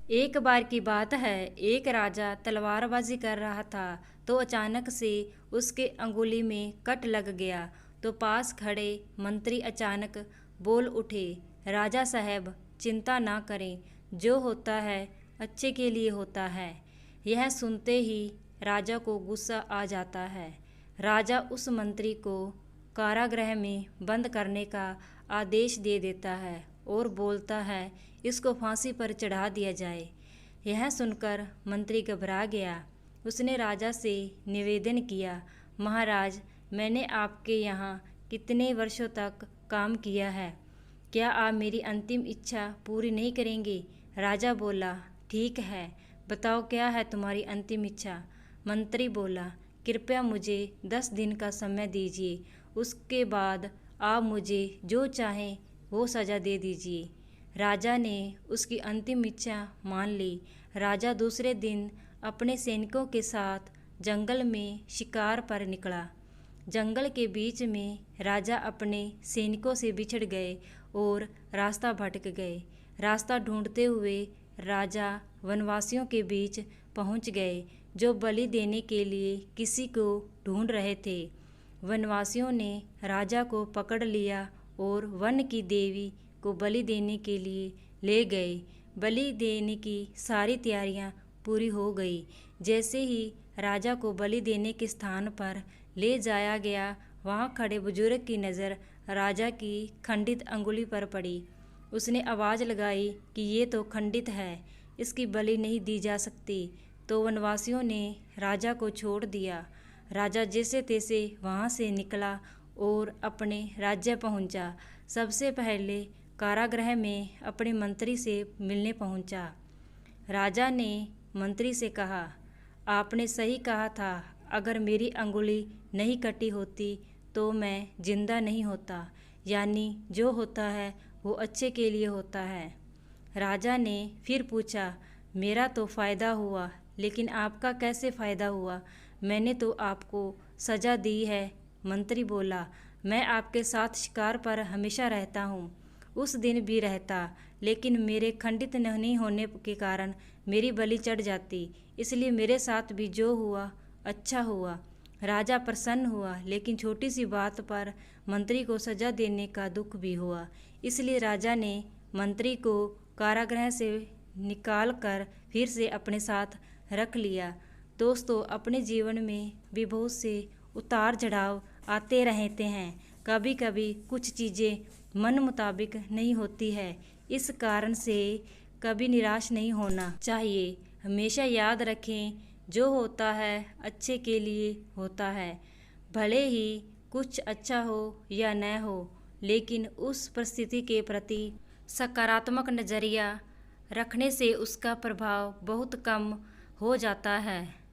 एक बार की बात है, एक राजा तलवारबाजी कर रहा था तो अचानक से उसके अंगुली में कट लग गया। तो पास खड़े मंत्री अचानक बोल उठे, राजा साहब चिंता ना करें, जो होता है अच्छे के लिए होता है। यह सुनते ही राजा को गुस्सा आ जाता है। राजा उस मंत्री को कारागृह में बंद करने का आदेश दे देता है और बोलता है, इसको फांसी पर चढ़ा दिया जाए। यह सुनकर मंत्री घबरा गया। उसने राजा से निवेदन किया, महाराज, मैंने आपके यहाँ कितने वर्षों तक काम किया है, क्या आप मेरी अंतिम इच्छा पूरी नहीं करेंगे? राजा बोला, ठीक है, बताओ क्या है तुम्हारी अंतिम इच्छा? मंत्री बोला, कृपया मुझे 10 दिन का समय दीजिए, उसके बाद आप मुझे जो चाहें वो सज़ा दे दीजिए। राजा ने उसकी अंतिम इच्छा मान ली। राजा दूसरे दिन अपने सैनिकों के साथ जंगल में शिकार पर निकला। जंगल के बीच में राजा अपने सैनिकों से बिछड़ गए और रास्ता भटक गए। रास्ता ढूंढते हुए राजा वनवासियों के बीच पहुंच गए, जो बलि देने के लिए किसी को ढूंढ रहे थे। वनवासियों ने राजा को पकड़ लिया और वन की देवी को बलि देने के लिए ले गए। बलि देने की सारी तैयारियां पूरी हो गई। जैसे ही राजा को बलि देने के स्थान पर ले जाया गया, वहां खड़े बुजुर्ग की नज़र राजा की खंडित अंगुली पर पड़ी। उसने आवाज़ लगाई कि ये तो खंडित है, इसकी बलि नहीं दी जा सकती। तो वनवासियों ने राजा को छोड़ दिया। राजा जैसे तैसे वहाँ से निकला और अपने राज्य पहुँचा। सबसे पहले कारागृह में अपने मंत्री से मिलने पहुँचा। राजा ने मंत्री से कहा, आपने सही कहा था, अगर मेरी अंगुली नहीं कटी होती तो मैं जिंदा नहीं होता। यानी जो होता है वो अच्छे के लिए होता है। राजा ने फिर पूछा, मेरा तो फ़ायदा हुआ, लेकिन आपका कैसे फ़ायदा हुआ? मैंने तो आपको सज़ा दी है। मंत्री बोला, मैं आपके साथ शिकार पर हमेशा रहता हूँ, उस दिन भी रहता, लेकिन मेरे खंडित नहीं होने के कारण मेरी बलि चढ़ जाती, इसलिए मेरे साथ भी जो हुआ अच्छा हुआ। राजा प्रसन्न हुआ, लेकिन छोटी सी बात पर मंत्री को सज़ा देने का दुख भी हुआ। इसलिए राजा ने मंत्री को कारागृह से निकाल कर फिर से अपने साथ रख लिया। दोस्तों, अपने जीवन में भी बहुत से उतार चढ़ाव आते रहते हैं। कभी कभी कुछ चीज़ें मन मुताबिक नहीं होती है, इस कारण से कभी निराश नहीं होना चाहिए। हमेशा याद रखें, जो होता है अच्छे के लिए होता है। भले ही कुछ अच्छा हो या न हो, लेकिन उस परिस्थिति के प्रति सकारात्मक नज़रिया रखने से उसका प्रभाव बहुत कम हो जाता है।